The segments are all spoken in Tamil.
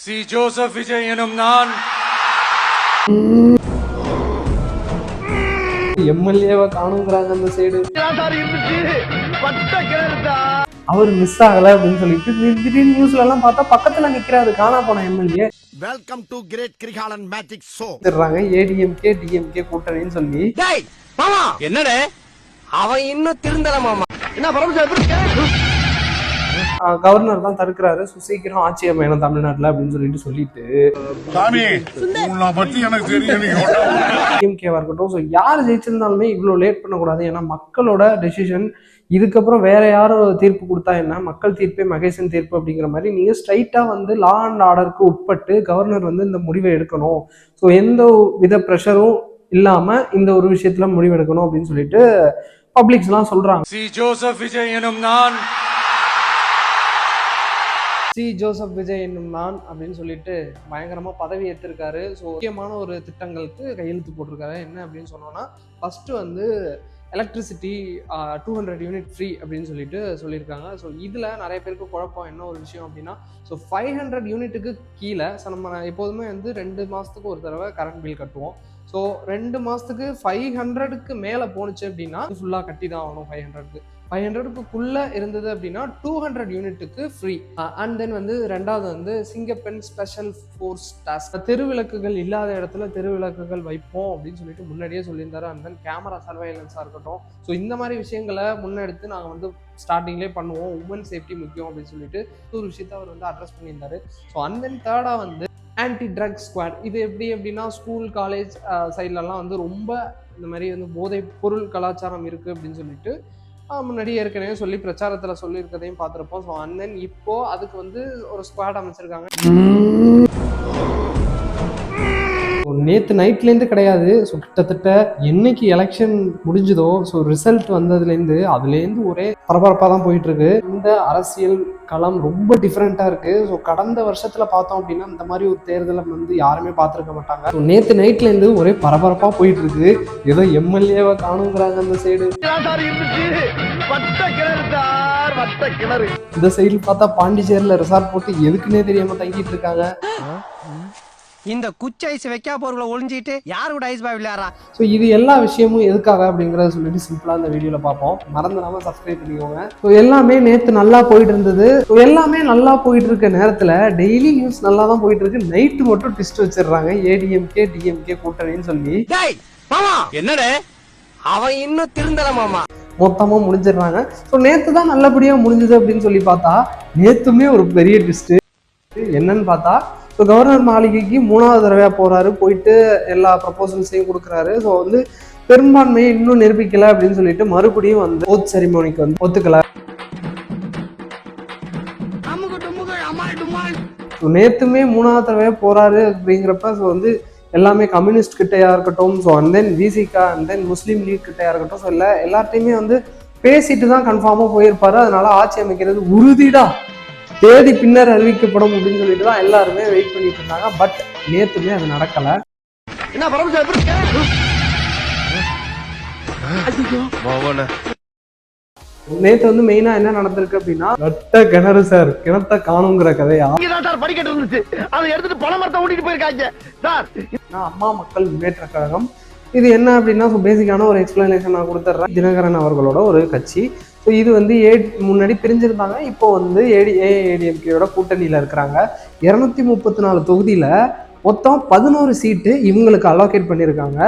சி ஜோசப் விஜய் எனும் நான் எம்எல்ஏவை காணுங்கிறாங்க அந்த சைடு. அவர் மிஸ் ஆகல அப்படின்னு சொல்லிட்டு திடீர்னு நியூஸ்ல எல்லாம் பார்த்தா பக்கத்துல நிக்கிறாரு காணா போன MLA. Welcome to great Kirikalan magic show. ADMK DMK கூட்டணின்னு சொல்லி. என்னடே அவன் இன்னும் திருந்தல மாமா. கவர்னர் தான் தடுக்கிறாரு, சீக்கிரம் ஆட்சி அமையணும் தமிழ்நாட்டுல அப்படின்னு சொல்லிட்டு டிஎம்கேவா இருக்கட்டும். ஸோ யார் ஜெயிச்சிருந்தாலுமே இவ்வளவு லேட் பண்ணக்கூடாது. ஏன்னா மக்களோட டெசிஷன். இதுக்கப்புறம் வேற யாரும் தீர்ப்பு கொடுத்தா என்ன, மக்கள் தீர்ப்பே மகேசன் தீர்ப்பு அப்படிங்கிற மாதிரி நீங்க ஸ்ட்ரைட்டா வந்து லா அண்ட் ஆர்டருக்கு உட்பட்டு கவர்னர் வந்து இந்த முடிவை எடுக்கணும். ஸோ எந்த வித ப்ரெஷரும் இல்லாம இந்த ஒரு விஷயத்துல முடிவு எடுக்கணும் அப்படின்னு சொல்லிட்டு பப்ளிக்ஸ் எல்லாம் சொல்றாங்க. சி ஜோசப் விஜய் எனும் நான் ஜோசப் விஜய் என்னும் நான் அப்படின்னு சொல்லிட்டு பயங்கரமா பதவி ஏற்றிருக்காரு. ஸோ முக்கியமான ஒரு திட்டங்களுக்கு கையெழுத்து போட்டிருக்காரு. என்ன அப்படின்னு சொன்னோம்னா, ஃபர்ஸ்ட் வந்து எலக்ட்ரிசிட்டி 200 யூனிட் ஃப்ரீ அப்படின்னு சொல்லிட்டு சொல்லியிருக்காங்க. ஸோ இதில் நிறைய பேருக்கு குழப்பம் என்ன ஒரு விஷயம் அப்படின்னா, ஸோ 500 யூனிட்டுக்கு கீழே நம்ம எப்போதுமே வந்து 2 மாதத்துக்கு ஒரு தடவை கரண்ட் பில் கட்டுவோம். ஸோ 2 மாதத்துக்கு 500க்கு மேலே போணுச்சு அப்படின்னா ஃபுல்லாக கட்டி தான் ஆகணும். 500க்குள்ளே இருந்தது அப்படின்னா 200 யூனிட்டுக்கு ஃப்ரீ. அண்ட் தென் வந்து ரெண்டாவது வந்து சிங்கப்பெண் ஸ்பெஷல் ஃபோர்ஸ் டாஸ்க், தெருவிளக்குகள் இல்லாத இடத்துல தெருவிளக்குகள் வைப்போம் அப்படின்னு சொல்லிட்டு முன்னாடியே சொல்லியிருந்தாரு. அண்ட் தென் கேமரா சர்வைலன்ஸாக இருக்கட்டும். ஸோ இந்த மாதிரி விஷயங்களை முன்னெடுத்து நாங்கள் வந்து ஸ்டார்டிங்லேயே பண்ணுவோம். உமன் சேஃப்டி முக்கியம் அப்படின்னு சொல்லிட்டு ஒரு விஷயத்த அவர் வந்து அட்ரஸ் பண்ணியிருந்தாரு. ஸோ அண்ட் தென் தேர்டாக வந்து ஆன்டி ட்ரக் ஸ்குவாட். இது எப்படி அப்படின்னா, ஸ்கூல் காலேஜ் சைட்லலாம் வந்து ரொம்ப இந்த மாதிரி வந்து போதை பொருள் கலாச்சாரம் இருக்குது அப்படின்னு சொல்லிட்டு முன்னாடி ஏற்கனவே சொல்லி பிரச்சாரத்தில் சொல்லியிருக்கதையும் பார்த்துருப்போம். ஸோ அண்ட் தென் இப்போ அதுக்கு வந்து ஒரு ஸ்குவாட் அமைச்சிருக்காங்க. நேற்று நைட்லேருந்து கிடையாது. ஸோ கிட்டத்தட்ட என்னைக்கு எலெக்ஷன் முடிஞ்சதோ, ஸோ ரிசல்ட் வந்ததுலேருந்து அதுலேருந்து ஒரே பரபரப்பாக தான் போயிட்டு இருக்கு. இந்த அரசியல் களம் ரொம்ப டிஃப்ரெண்ட்டாக இருக்கு. ஸோ கடந்த வருஷத்தில் பார்த்தோம் அப்படின்னா இந்த மாதிரி ஒரு தேர்தலை வந்து யாருமே பார்த்துருக்க மாட்டாங்க. ஸோ நேற்று நைட்லேருந்து ஒரே பரபரப்பாக போயிட்டு இருக்கு. ஏதோ எம்எல்ஏவை காணுங்கிறாங்க அந்த சைடு. இந்த சைடில் பார்த்தா பாண்டிச்சேரியில் ரிசார்ட் போட்டு எதுக்குன்னே தெரியாம தங்கிட்டு இருக்காங்க. இந்த குச்சி ஐஸ் வைக்கா போறவங்கள ஒளிஞ்சிட்டு யாரு கூட ஐஸ் பாய் விளையாடுறா. ஸோ இது எல்லா விஷயமும் எதுக்காக அப்படிங்கிறத சொல்லிட்டு சிம்பிளா இந்த வீடியோல பார்ப்போம். மறந்துடாம சப்ஸ்கிரைப் பண்ணிக்கோங்க. ஸோ எல்லாமே நேற்று நல்லா போயிட்டு இருந்தது. ஸோ எல்லாமே நல்லா போயிட்டு இருக்க நேரத்தில் டெய்லி நியூஸ் நல்லா தான் போயிட்டு இருக்கு. நைட்டு மட்டும் ட்விஸ்ட் வச்சிடுறாங்க, ஏடிஎம்கே டிஎம்கே கூட்டணின்னு சொல்லி. என்னடே அவன் இன்னும் திருந்தல மாமா. மொத்தமாக முடிஞ்சிடுறாங்க. ஸோ நேற்று தான் நல்லபடியாக முடிஞ்சது அப்படின்னு சொல்லி பார்த்தா நேற்றுமே ஒரு பெரிய ட்விஸ்ட். என்னன்னு பார்த்தா, ஸோ கவர்னர் மாளிகைக்கு 3வது தடவையாக போகிறாரு. போயிட்டு எல்லா ப்ரப்போசல்ஸையும் கொடுக்குறாரு. ஸோ வந்து பெரும்பான்மையை இன்னும் நிரூபிக்கலை அப்படின்னு சொல்லிட்டு மறுபடியும் வந்து ஓத் செரிமோனிக்கு வந்து ஒத்துக்கலை. ஸோ நேற்றுமே 3வது தடவையாக போகிறாரு அப்படிங்கிறப்ப ஸோ வந்து எல்லாமே கம்யூனிஸ்ட் கிட்டையா இருக்கட்டும், so and then Visika and then Muslim league கிட்டையா இருக்கட்டும், ஸோ எல்லார்ட்டையுமே வந்து பேசிட்டு தான் கன்ஃபார்மாக போயிருப்பாரு. அதனால ஆட்சி அமைக்கிறது உறுதிடா, தேதி பின்னர் அறிவிக்கப்படும் அப்படின்னு சொல்லிட்டு தான் எல்லாருமே வெயிட் பண்ணிட்டு இருந்தாங்க. பட் நேத்துமே அது நடக்கல. நேத்து வந்து மெயினா என்ன நடந்திருக்கு அப்படின்னா, வெட்ட கிணறு சார், கிணத்த காணுங்கிற கதையா படிக்கட்டு இருந்துச்சு, அதை எடுத்துட்டு பண மரத்தை ஓட்டிட்டு போயிருக்காங்க சார். அம்மா மக்கள் முன்னேற்ற கழகம் இது என்ன அப்படின்னா, பேசிக்கான ஒரு எக்ஸ்பிளனேஷன் நான் கொடுத்துட்றேன். தினகரன் அவர்களோட ஒரு கட்சி. ஸோ இது வந்து முன்னாடி பிரிஞ்சிருந்தாங்க. இப்போ வந்து ஏடிஎம்கேயோட கூட்டணியில் இருக்கிறாங்க. 234 தொகுதியில் மொத்தம் 11 சீட்டு இவங்களுக்கு அலோகேட் பண்ணியிருக்காங்க.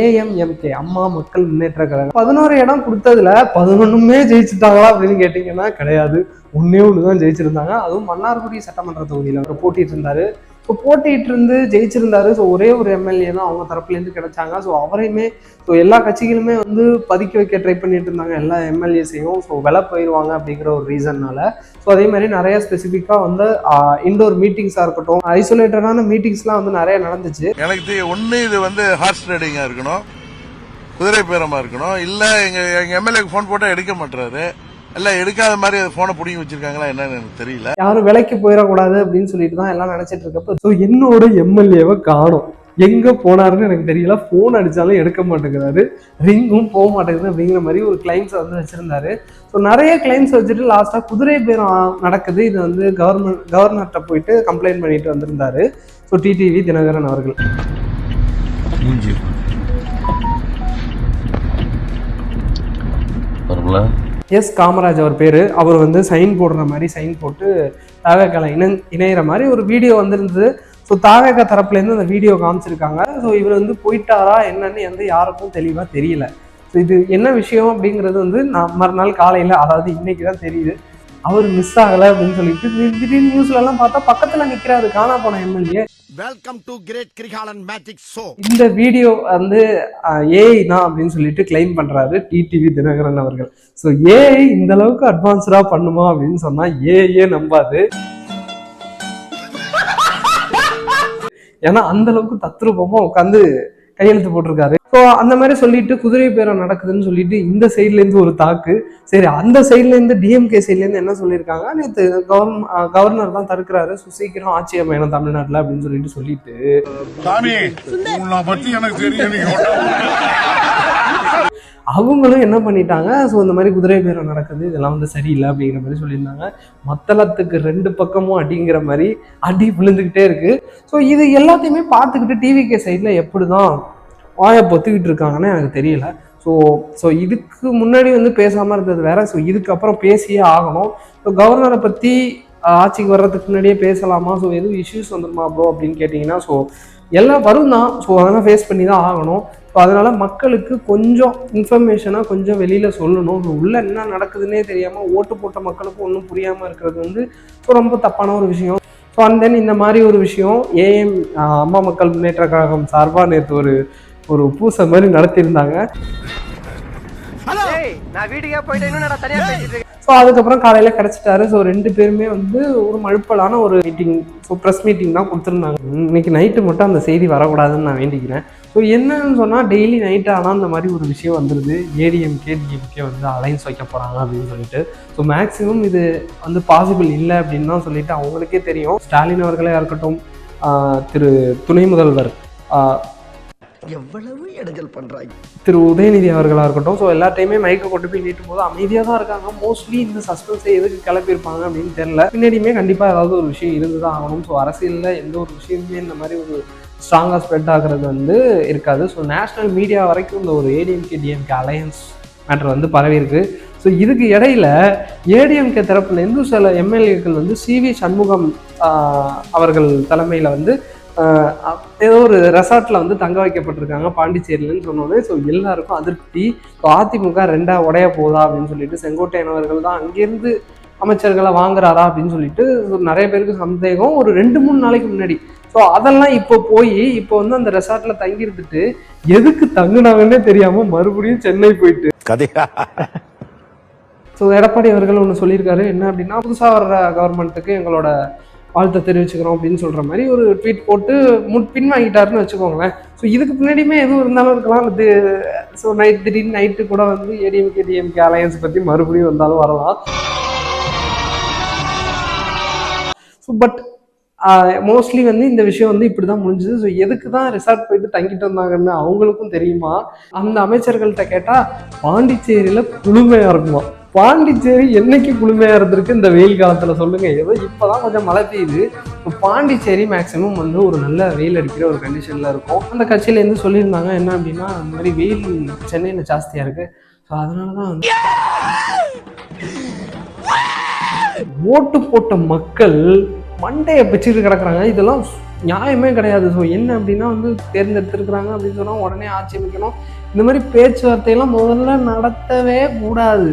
ஏஎம்எம்கே அம்மா மக்கள் முன்னேற்ற கழகம் 11 இடம் கொடுத்ததுல 11மே ஜெயிச்சுட்டாங்களா அப்படின்னு கேட்டிங்கன்னா கிடையாது. ஒன்னே தான் ஜெயிச்சிருந்தாங்க. அதுவும் மன்னார்குடி சட்டமன்ற தொகுதியில் அவர் போட்டிட்டு இருந்தாரு. ஸோ போட்டிட்டு இருந்து ஜெயிச்சிருந்தாரு. ஸோ ஒரே ஒரு எம்எல்ஏ தான் அவங்க தரப்புலேருந்து கிடைச்சாங்க. ஸோ அவரையுமே ஸோ எல்லா கட்சிகளுமே வந்து பதுக்கி வைக்க ட்ரை பண்ணிட்டு இருந்தாங்க எல்லா எம்எல்ஏஸையும். ஸோ விலை போயிடுவாங்க அப்படிங்கிற ஒரு ரீசன்னால. ஸோ அதே மாதிரி நிறைய ஸ்பெசிஃபிக்காக வந்து இண்டோர் மீட்டிங்ஸாக இருக்கட்டும், ஐசோலேட்டடான மீட்டிங்ஸ்லாம் வந்து நிறைய நடந்துச்சு. எனக்கு ஒன்று இது வந்து ஹார்ஸ் ரைடிங்காக இருக்கணும், குதிரை பேரமாக இருக்கணும், இல்லை எங்கள் எம்எல்ஏக்கு ஃபோன் போட்டால் எடுக்க மாட்டுறாரு, எல்லாம் எடுக்காத மாதிரி போனை பிடிங்கி வச்சிருக்காங்களா என்னன்னு எனக்கு தெரியல. யாரும் விலைக்கு போயிடக்கூடாது அப்படின்னு சொல்லிட்டு தான் எல்லாம் நினைச்சிட்டு இருக்கப்ப ஸோ என்னோட எம்எல்ஏவை காணும். எங்கே போனாருன்னு எனக்கு தெரியல. ஃபோன் அடித்தாலும் எடுக்க மாட்டேங்கிறாரு, ரிங்கும் போக மாட்டேங்குது அப்படிங்கிற மாதிரி ஒரு கிளைம்ஸை வந்து வச்சுருந்தாரு. ஸோ நிறைய கிளைம்ஸ் வச்சுட்டு லாஸ்ட்டாக குதிரை பேரம் நடக்குது, இது வந்து கவர்னர்கிட்ட போயிட்டு கம்ப்ளைண்ட் பண்ணிட்டு வந்திருந்தாரு. ஸோ டிடிவி தினகரன் அவர்கள் எஸ் காமராஜ் அவர் பேர். அவர் வந்து சைன் போடுற மாதிரி சைன் போட்டு தாவேக்கால இணையிற மாதிரி ஒரு வீடியோ வந்திருந்தது. ஸோ தாவேக்கா தரப்புலேருந்து அந்த வீடியோ காமிச்சிருக்காங்க. ஸோ இவர் வந்து போயிட்டாரா என்னன்னு வந்து யாருக்கும் தெளிவாக தெரியல. ஸோ இது என்ன விஷயம் அப்படிங்கிறது வந்து நான் மறுநாள் காலையில், அதாவது இன்னைக்கு தான் தெரியுது அவர் மிஸ் ஆகலை அப்படின்னு சொல்லிட்டு. திடீர்னு நியூஸ்லலாம் பார்த்தா பக்கத்தில் நிற்கிறாரு காணா போன MLA. Welcome to great Kirikalan magic show. இந்த வீடியோ வந்து ஏஐ தான் அப்படின்னு சொல்லிட்டு கிளைம் பண்றாரு டிடிவி தினகரன் அவர்கள். ஸோ ஏஐ இந்த அளவுக்கு அட்வான்ஸ்டா பண்ணுமா அப்படின்னு சொன்னா ஏஐயே நம்பாது. ஏன்னா அந்த அளவுக்கு தத்ரூபமா உட்காந்து கையெழுத்து போட்டிருக்காரு. ஸோ அந்த மாதிரி சொல்லிட்டு குதிரை பேரம் நடக்குதுன்னு சொல்லிட்டு இந்த சைட்ல இருந்து ஒரு தாக்கு. சரி, அந்த சைட்ல இருந்து டிஎம்கே சைட்ல இருந்து என்ன சொல்லியிருக்காங்க, நேற்று கவர்னர் தான் தடுக்கிறாரு, சீக்கிரம் ஆட்சி அமையணும் தமிழ்நாட்டுல அப்படின்னு சொல்லிட்டு அவங்களும் என்ன பண்ணிட்டாங்க. ஸோ இந்த மாதிரி குதிரை பேரம் நடக்குது, இதெல்லாம் வந்து சரியில்லை அப்படிங்கிற மாதிரி சொல்லியிருந்தாங்க. மத்தளத்துக்கு 2 பக்கமும் அடிங்கிற மாதிரி அடி விழுந்துக்கிட்டே இருக்கு. ஸோ இது எல்லாத்தையுமே பார்த்துக்கிட்டு டிவிகே சைடில் எப்படி தான் வாயை பொத்துக்கிட்டு இருக்காங்கன்னு எனக்கு தெரியல. ஸோ இதுக்கு முன்னாடி வந்து பேசாமல் இருந்தது வேற. ஸோ இதுக்கப்புறம் பேசியே ஆகணும். ஸோ கவர்னரை பற்றி ஆட்சிக்கு வர்றதுக்கு முன்னாடியே பேசலாமா, ஸோ எதுவும் இஷ்யூஸ் வந்துருமா ப்ரோ அப்படின்னு கேட்டிங்கன்னா, ஸோ எல்லாம் வரும் தான். ஸோ அதெல்லாம் ஃபேஸ் பண்ணி தான் ஆகணும். ஸோ அதனால மக்களுக்கு கொஞ்சம் இன்ஃபர்மேஷனாக கொஞ்சம் வெளியில் சொல்லணும். உள்ள என்ன நடக்குதுன்னே தெரியாமல் ஓட்டு போட்ட மக்களுக்கு ஒன்றும் புரியாமல் இருக்கிறது வந்து ஸோ ரொம்ப தப்பான ஒரு விஷயம். ஸோ அண்ட் தென் இந்த மாதிரி ஒரு விஷயம் ஏஎம் அம்மா மக்கள் முன்னேற்ற கழகம் சார்பாக நேற்று ஒரு பூசை மாதிரி நடத்தியிருந்தாங்க. ஸோ அதுக்கப்புறம் காலையில் கிடச்சிட்டாரு. ஸோ 2 பேருமே வந்து ஒரு மழுப்பலான ஒரு மீட்டிங், ஸோ ப்ரெஸ் மீட்டிங் தான் கொடுத்துருந்தாங்க. இன்னைக்கு நைட்டு மட்டும் அந்த செய்தி வரக்கூடாதுன்னு நான் வேண்டிக்கிறேன். ஸோ என்னன்னு சொன்னால் டெய்லி நைட் ஆனால் அந்த மாதிரி ஒரு விஷயம் வந்துடுது, ஏடிஎம்கே டிஎம்கே வந்து அலைன்ஸ் வைக்க போகிறாங்க அப்படின்னு சொல்லிட்டு. ஸோ மேக்ஸிமம் இது வந்து பாசிபிள் இல்லை அப்படின்னு தான் சொல்லிட்டு அவங்களுக்கே தெரியும். ஸ்டாலின் அவர்களே இருக்கட்டும், திரு துணை முதல்வர் எவ்வளவு இடைஞ்சல் பண்றாங்க, திரு உதயநிதி அவர்களாக இருக்கட்டும், ஸோ எல்லா டைமே மைக்கை கொண்டு போய் நீட்டும் போது அமைதியாக தான் இருக்காங்க. மோஸ்ட்லி இந்த சஸ்பென்ஸை எதுக்கு கிளப்பியிருப்பாங்க அப்படின்னு தெரியல. பின்னாடியுமே கண்டிப்பாக ஏதாவது ஒரு விஷயம் இருந்து தான் ஆகணும். ஸோ அரசியலில் எந்த ஒரு விஷயமே இந்த மாதிரி ஒரு ஸ்ட்ராங்காக ஸ்ப்ரெட் ஆகிறது வந்து இருக்காது. ஸோ நேஷ்னல் மீடியா வரைக்கும் இந்த ஒரு ஏடிஎம்கே டிஎம்கே அலையன்ஸ் மேட்டர் வந்து பரவி இருக்கு. ஸோ இதுக்கு இடையில ஏடிஎம்கே தரப்புலேருந்து சில எம்எல்ஏக்கள் வந்து சிவி சண்முகம் அவர்கள் தலைமையில் வந்து ஏதோ ஒரு ரெசார்ட்ல வந்து தங்க வைக்கப்பட்டிருக்காங்க பாண்டிச்சேரியிலன்னு சொன்னோன்னே ஸோ எல்லாருக்கும் அதிருப்தி. ஸோ அதிமுக 2ஆ உடைய போதா அப்படின்னு சொல்லிட்டு செங்கோட்டையன் அவர்கள் தான் அங்கேருந்து அமைச்சர்களை வாங்குறாரா அப்படின்னு சொல்லிட்டு நிறைய பேருக்கு சந்தேகம் ஒரு 2-3 நாளைக்கு முன்னாடி. ஸோ அதெல்லாம் இப்போ வந்து அந்த ரெசார்ட்ல தங்கி இருந்துட்டு எதுக்கு தங்குனாங்கன்னே தெரியாம மறுபடியும் சென்னை போயிட்டு கதையா. ஸோ எடப்பாடி அவர்கள் ஒன்று சொல்லியிருக்காரு, என்ன அப்படின்னா புதுசாக வர்ற கவர்மெண்ட்டுக்கு எங்களோட வாழ்த்தை தெரிவிச்சுக்கிறோம் அப்படின்னு சொல்கிற மாதிரி ஒரு ட்வீட் போட்டு பின் வாங்கிட்டாருன்னு வச்சுக்கோங்களேன். ஸோ இதுக்கு பின்னாடியுமே எதுவும் இருந்தாலும் இருக்கலாம். இது ஸோ திடீர்னு நைட்டு கூட வந்து ஏடிஎம்கே டிஎம்கே அலையன்ஸ் பற்றி மறுபடியும் வந்தாலும் வரலாம். ஸோ பட் மோஸ்ட்லி வந்து இந்த விஷயம் வந்து இப்படி தான் முடிஞ்சுது. ஸோ எதுக்கு தான் ரிசார்ட் போயிட்டு தங்கிட்டு வந்தாங்கன்னு அவங்களுக்கும் தெரியுமா? அந்த அமைச்சர்கள்ட்ட கேட்டால் பாண்டிச்சேரியில் குளுமையாக இருக்குமா? பாண்டிச்சேரி என்னைக்கு குளுமையாக இருந்திருக்கு இந்த வெயில் காலத்தில் சொல்லுங்க? ஏதோ இப்போதான் கொஞ்சம் மழை பெய்யுது. பாண்டிச்சேரி மேக்ஸிமம் வந்து ஒரு நல்ல வெயில் அடிக்கிற ஒரு கண்டிஷனில் இருக்கும். அந்த கட்சியிலேருந்து சொல்லியிருந்தாங்க என்ன அப்படின்னா, அந்த மாதிரி வெயில் சென்னையில் ஜாஸ்தியாக இருக்குது. ஸோ அதனால தான் வந்து ஓட்டு போட்ட மக்கள் மண்டையை பிச்சுட்டு கிடக்குறாங்க. இதெல்லாம் நியாயமே கிடையாது. ஸோ என்ன அப்படின்னா வந்து தேர்ந்தெடுத்திருக்கிறாங்க அப்படின்னு சொன்னால் உடனே ஆட்சி அமைக்கணும். இந்த மாதிரி பேச்சுவார்த்தையெல்லாம் முதல்ல நடத்தவே கூடாது.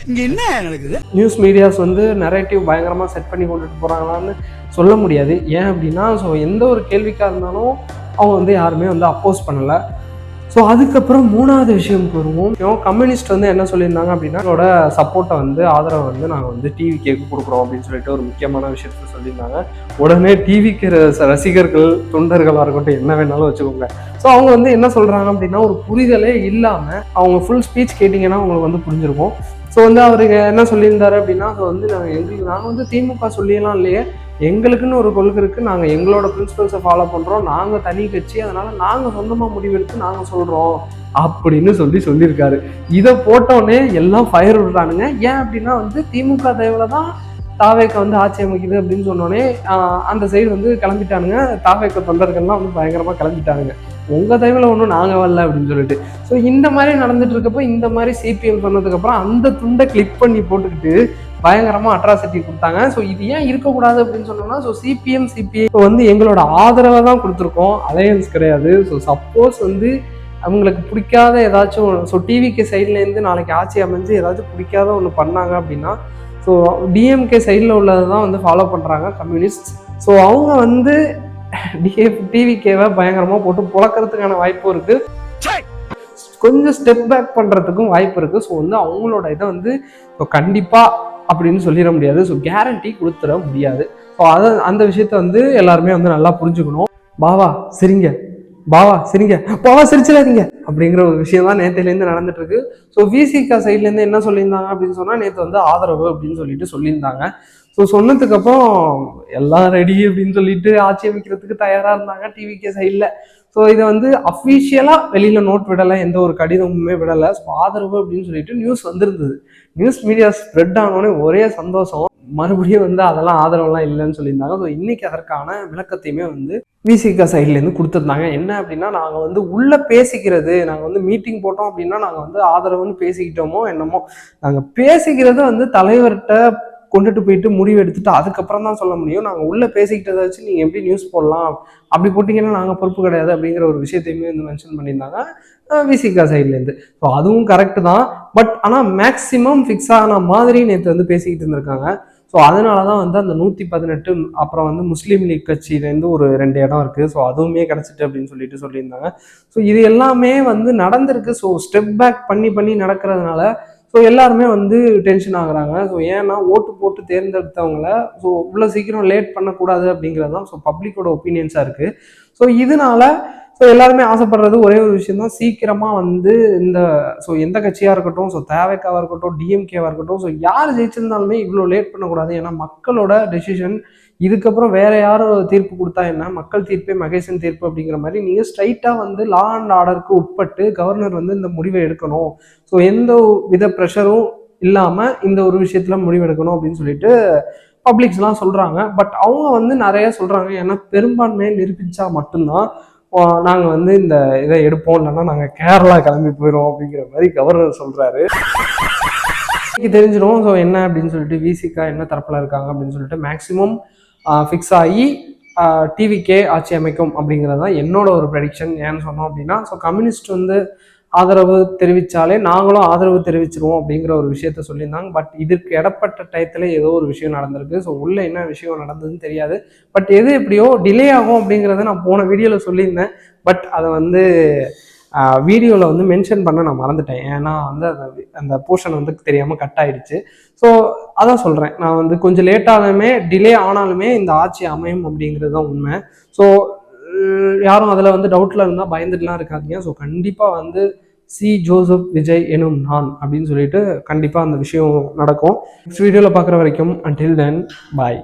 இங்க என்ன நடக்குது? நியூஸ் மீடியாஸ் வந்து நரேட்டிவ் பயங்கரமாக செட் பண்ணி கொண்டுட்டு போகிறாங்களான்னு சொல்ல முடியாது. ஏன் அப்படின்னா ஸோ எந்த ஒரு கேள்விக்காக இருந்தாலும் அவங்க வந்து யாருமே வந்து அப்போஸ் பண்ணலை. ஸோ அதுக்கப்புறம் 3வது விஷயம்க்கு வருவோம். கம்யூனிஸ்ட் வந்து என்ன சொல்லியிருந்தாங்க அப்படின்னா, என்னோட சப்போர்ட்டை வந்து ஆதரவை வந்து நாங்கள் வந்து டிவிகேக்கு கொடுக்குறோம் அப்படின்னு சொல்லிட்டு ஒரு முக்கியமான விஷயத்த சொல்லியிருந்தாங்க. உடனே டிவிக்கு ரசிகர்கள் தொண்டர்களாக இருக்கட்டும் என்ன வேணாலும் வச்சுக்கோங்க. ஸோ அவங்க வந்து என்ன சொல்கிறாங்க அப்படின்னா, ஒரு புரிதலே இல்லாமல் அவங்க ஃபுல் ஸ்பீச் கேட்டிங்கன்னா அவங்களுக்கு வந்து புரிஞ்சிருக்கும். ஸோ வந்து அவருக்கு என்ன சொல்லியிருந்தாரு அப்படின்னா, ஸோ வந்து நாங்கள் வந்து திமுக சொல்லியெல்லாம் இல்லையே, எங்களுக்குன்னு ஒரு கொள்கை இருக்குது, நாங்கள் எங்களோட பிரின்சிபல்ஸை ஃபாலோ பண்ணுறோம், நாங்கள் தனி கட்சி, அதனால் நாங்கள் சொந்தமாக முடிவெடுத்து நாங்கள் சொல்கிறோம் அப்படின்னு சொல்லியிருக்காரு. இதை போட்டோன்னே எல்லாம் ஃபயர் விடுறானுங்க. ஏன் அப்படின்னா வந்து திமுக தயவுல தான் தாவேக்க வந்து ஆட்சி அமைக்குது அப்படின்னு சொன்னோடனே அந்த சைடு வந்து கிளம்பிட்டானுங்க. தாவேக்க தொண்டர்கள்லாம் வந்து பயங்கரமாக கிளம்பிட்டானுங்க, உங்கள் தயவுல ஒன்றும் நாங்கள் வரல அப்படின்னு சொல்லிட்டு. ஸோ இந்த மாதிரி நடந்துட்டு இருக்கப்போ இந்த மாதிரி சிபிஎம் சொன்னதுக்கப்புறம் அந்த துண்டை கிளிக் பண்ணி போட்டுக்கிட்டு பயங்கரமாக அட்ராசிட்டி கொடுத்தாங்க. ஸோ இது ஏன் இருக்கக்கூடாது அப்படின்னு சொன்னோம்னா, ஸோ சிபிஐ வந்து எங்களோட ஆதரவை தான் கொடுத்துருக்கோம், அலையன்ஸ் கிடையாது. ஸோ சப்போஸ் வந்து அவங்களுக்கு பிடிக்காத ஏதாச்சும், ஸோ டிவிகே சைட்லேருந்து நாளைக்கு ஆட்சி அமைஞ்சு ஏதாச்சும் பிடிக்காத ஒன்று பண்ணாங்க அப்படின்னா, ஸோ டிஎம்கே சைடில் உள்ளதை தான் வந்து ஃபாலோ பண்ணுறாங்க கம்யூனிஸ்ட். ஸோ அவங்க வந்து டிவிகேவை பயங்கரமாக போட்டு புழக்கிறதுக்கான வாய்ப்பும் இருக்குது, கொஞ்சம் ஸ்டெப் பேக் பண்ணுறதுக்கும் வாய்ப்பு இருக்குது. ஸோ வந்து அவங்களோட இதை வந்து இப்போ கண்டிப்பாக அப்படின்னு சொல்லிட முடியாது, ஸோ கேரண்டி கொடுத்துட முடியாது. ஸோ அதை அந்த விஷயத்த வந்து எல்லாருமே வந்து நல்லா புரிஞ்சுக்கணும். பாவா சரிங்க, பாவா சரிங்க, பாவா சிரிச்சிடாதீங்க அப்படிங்கிற ஒரு விஷயம் தான் நேற்றுலேருந்து நடந்துட்டு இருக்கு. ஸோ விசிகா சைட்லேருந்து என்ன சொல்லியிருந்தாங்க அப்படின்னு சொன்னால், நேற்று வந்து ஆதரவு அப்படின்னு சொல்லியிருந்தாங்க. ஸோ சொன்னதுக்கப்புறம் எல்லாம் ரெடி அப்படின்னு சொல்லிட்டு ஆட்சி அமைக்கிறதுக்கு தயாராக இருந்தாங்க டிவிகே சைடில். ஸோ இதை வந்து அஃபீஷியலாக வெளியில் நோட் விடலை, எந்த ஒரு கடிதமுமே விடலை. ஸோ ஆதரவு அப்படின்னு சொல்லிட்டு நியூஸ் வந்திருந்தது. நியூஸ் மீடியா ஸ்ப்ரெட் ஆனோடனே ஒரே சந்தோஷம், மறுபடியும் வந்து அதெல்லாம் ஆதரவுலாம் இல்லைன்னு சொல்லியிருந்தாங்க. ஸோ இன்னைக்கு அதற்கான விளக்கத்தையுமே வந்து விசிகா சைட்லேருந்து கொடுத்துருந்தாங்க. என்ன அப்படின்னா, நாங்கள் வந்து உள்ளே பேசிக்கிறது, நாங்கள் வந்து மீட்டிங் போட்டோம் அப்படின்னா நாங்கள் வந்து ஆதரவுன்னு பேசிக்கிட்டோமோ என்னமோ, நாங்கள் பேசிக்கிறது வந்து தலைவர்கிட்ட கொண்டுட்டு போயிட்டு முடிவு எடுத்துட்டு அதுக்கப்புறம் தான் சொல்ல முடியும். நாங்கள் உள்ளே பேசிக்கிட்டதை வச்சு நீங்கள் எப்படி நியூஸ் போடலாம், அப்படி போட்டிங்கன்னா நாங்கள் பொறுப்பு கிடையாது அப்படிங்கிற ஒரு விஷயத்தையுமே வந்து மென்ஷன் பண்ணியிருந்தாங்க விசிகா சைட்லேருந்து. ஸோ அதுவும் கரெக்டு தான். பட் ஆனால் மேக்சிமம் ஃபிக்ஸ் ஆன மாதிரி நேற்று வந்து பேசிக்கிட்டு இருந்திருக்காங்க. ஸோ அதனால தான் வந்து அந்த 118 அப்புறம் வந்து முஸ்லீம் லீக் கட்சியிலேருந்து ஒரு 2 இடம் இருக்குது, ஸோ அதுவுமே கிடச்சிட்டு அப்படின்னு சொல்லியிருந்தாங்க. ஸோ இது எல்லாமே வந்து நடந்திருக்கு. ஸோ ஸ்டெப் பேக் பண்ணி நடக்கிறதுனால ஸோ எல்லாருமே வந்து டென்ஷன் ஆகுறாங்க. ஸோ ஏன்னா ஓட்டு போட்டு தேர்ந்தெடுத்தவங்கள ஸோ இவ்வளோ சீக்கிரம் லேட் பண்ணக்கூடாது அப்படிங்கிறது தான் ஸோ பப்ளிக்கோட ஒப்பீனியன்ஸாக இருக்குது. ஸோ இதனால ஸோ எல்லாருமே ஆசைப்படுறது ஒரே ஒரு விஷயம் தான், சீக்கிரமாக வந்து இந்த ஸோ எந்த கட்சியாக இருக்கட்டும், ஸோ தேவைக்காவாக இருக்கட்டும், டிஎம்கேவாக இருக்கட்டும், ஸோ யார் ஜெயிச்சிருந்தாலுமே இவ்வளோ லேட் பண்ணக்கூடாது. ஏன்னா மக்களோட டெசிஷன், இதுக்கப்புறம் வேற யாரும் தீர்ப்பு கொடுத்தா என்ன, மக்கள் தீர்ப்பே மகேசன் தீர்ப்பு அப்படிங்கிற மாதிரி நீங்கள் ஸ்ட்ரைட்டாக வந்து லா அண்ட் ஆர்டருக்கு உட்பட்டு கவர்னர் வந்து இந்த முடிவை எடுக்கணும். ஸோ எந்த வித ப்ரெஷரும் இல்லாமல் இந்த ஒரு விஷயத்துல முடிவெடுக்கணும் அப்படின்னு சொல்லிட்டு பப்ளிக்ஸ்லாம் சொல்கிறாங்க. பட் அவங்க வந்து நிறைய சொல்கிறாங்க, ஏன்னா பெரும்பான்மையை நிரூபித்தா மட்டும்தான் நாங்கள் வந்து இந்த இதை எடுப்போம், இல்லைன்னா நாங்கள் கேரளா கிளம்பி போயிடுவோம் அப்படிங்கிற மாதிரி கவர்னர் சொல்கிறாரு. தெரிஞ்சிடும் ஸோ என்ன அப்படின்னு சொல்லிட்டு விசிகா என்ன தரப்பில் இருக்காங்க அப்படின்னு சொல்லிட்டு மேக்ஸிமம் ஃபிக்ஸ் ஆகி டிவிகே ஆட்சி அமைக்கும் அப்படிங்கிறது தான் என்னோட ஒரு ப்ரெடிக்ஷன். ஏன்னு சொன்னோம் அப்படின்னா, ஸோ கம்யூனிஸ்ட் வந்து ஆதரவு தெரிவித்தாலே நாங்களும் ஆதரவு தெரிவிச்சிருவோம் அப்படிங்கிற ஒரு விஷயத்த சொல்லியிருந்தாங்க. பட் இதுக்கு இடப்பட்ட டயத்தில் ஏதோ ஒரு விஷயம் நடந்திருக்கு. ஸோ உள்ளே என்ன விஷயம் நடந்ததுன்னு தெரியாது. பட் எது எப்படியோ டிலே ஆகும் அப்படிங்கிறத நான் போன வீடியோவில் சொல்லியிருந்தேன். பட் அதை வந்து வீடியோவில் வந்து மென்ஷன் பண்ண நான் மறந்துட்டேன், ஏன்னா வந்து அந்த போர்ஷன் வந்து தெரியாமல் கட் ஆகிடுச்சு. ஸோ அதான் சொல்கிறேன், நான் வந்து கொஞ்சம் லேட்டாலுமே டிலே ஆனாலுமே இந்த ஆட்சி அமையும் அப்படிங்கிறது தான் உண்மை. ஸோ யாரும் அதில் வந்து டவுட்டில் இருந்தால் பயந்துட்டுலாம் இருக்காதீங்க. ஸோ கண்டிப்பாக வந்து சி ஜோசப் விஜய் எனும் நான் அப்படின்னு சொல்லிட்டு கண்டிப்பாக அந்த விஷயம் நடக்கும். நெக்ஸ்ட் வீடியோவில் பார்க்குற வரைக்கும் until then bye.